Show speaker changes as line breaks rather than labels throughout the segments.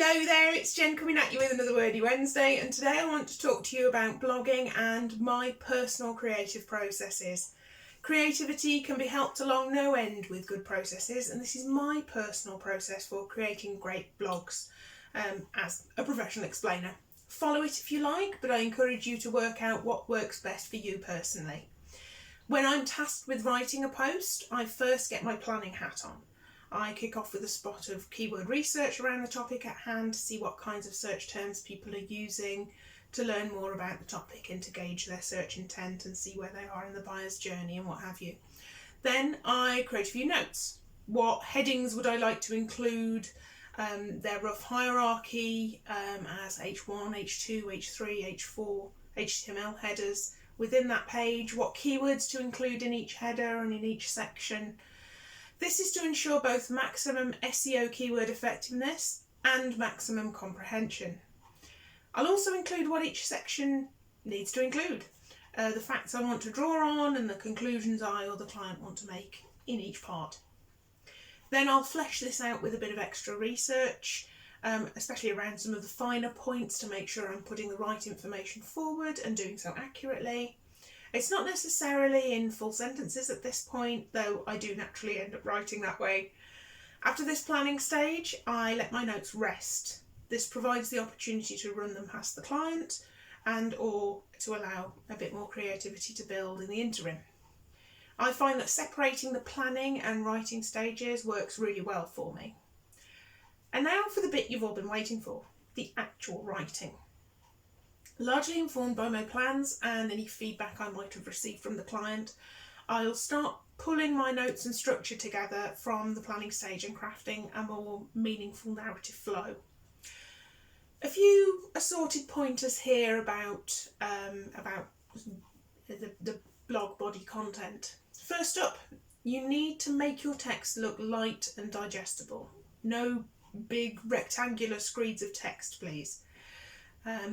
Hello there, it's Jen coming at you with another Wordy Wednesday, and today I want to talk to you about blogging and my personal creative processes. Creativity can be helped along no end with good processes, and this is my personal process for creating great blogs as a professional explainer. Follow it if you like, but I encourage you to work out what works best for you personally. When I'm tasked with writing a post, I first get my planning hat on. I kick off with a spot of keyword research around the topic at hand to see what kinds of search terms people are using, to learn more about the topic and to gauge their search intent and see where they are in the buyer's journey and what have you. Then I create a few notes. What headings would I like to include? Their rough hierarchy as H1, H2, H3, H4, HTML headers within that page, what keywords to include in each header and in each section. This is to ensure both maximum SEO keyword effectiveness and maximum comprehension. I'll also include what each section needs to include, the facts I want to draw on and the conclusions I or the client want to make in each part. Then I'll flesh this out with a bit of extra research, especially around some of the finer points to make sure I'm putting the right information forward and doing so accurately. It's not necessarily in full sentences at this point, though I do naturally end up writing that way. After this planning stage, I let my notes rest. This provides the opportunity to run them past the client and or to allow a bit more creativity to build in the interim. I find that separating the planning and writing stages works really well for me. And now for the bit you've all been waiting for, the actual writing. Largely informed by my plans and any feedback I might have received from the client, I'll start pulling my notes and structure together from the planning stage and crafting a more meaningful narrative flow. A few assorted pointers here about the blog body content. First up, you need to make your text look light and digestible. No big rectangular screeds of text, please.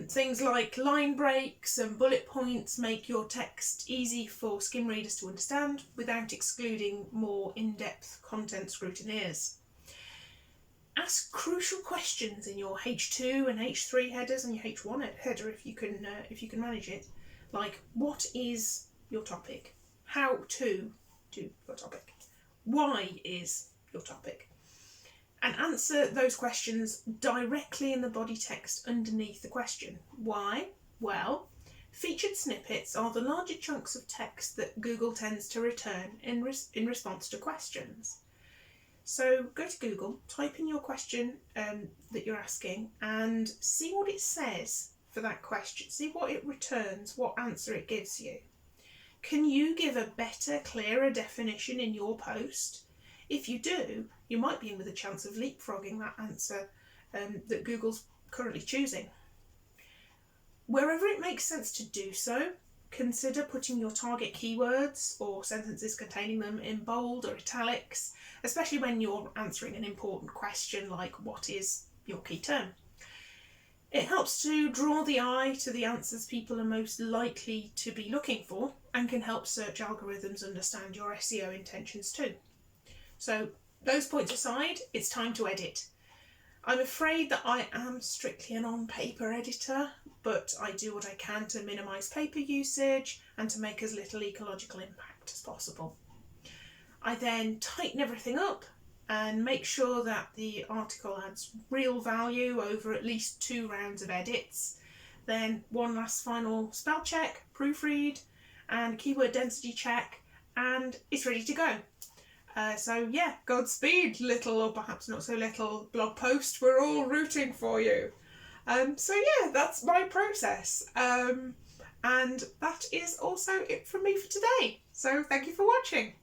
Things like line breaks and bullet points make your text easy for skim readers to understand without excluding more in-depth content scrutineers. Ask crucial questions in your H2 and H3 headers and your H1 header if you can manage it, like what is your topic, how to do your topic, why is your topic. And answer those questions directly in the body text underneath the question. Why? Well, featured snippets are the larger chunks of text that Google tends to return in response to questions. So go to Google, type in your question that you're asking and see what it says for that question. See what it returns, what answer it gives you. Can you give a better, clearer definition in your post? If you do, you might be in with a chance of leapfrogging that answer that Google's currently choosing. Wherever it makes sense to do so, consider putting your target keywords or sentences containing them in bold or italics, especially when you're answering an important question like what is your key term. It helps to draw the eye to the answers people are most likely to be looking for and can help search algorithms understand your SEO intentions too. So those points aside, it's time to edit. I'm afraid that I am strictly an on-paper editor, but I do what I can to minimise paper usage and to make as little ecological impact as possible. I then tighten everything up and make sure that the article adds real value over at least 2 rounds of edits. Then one last final spell check, proofread, and keyword density check, and it's ready to go. So yeah, Godspeed, little or perhaps not so little blog post. We're all rooting for you. So yeah, that's my process. And that is also it from me for today. So thank you for watching.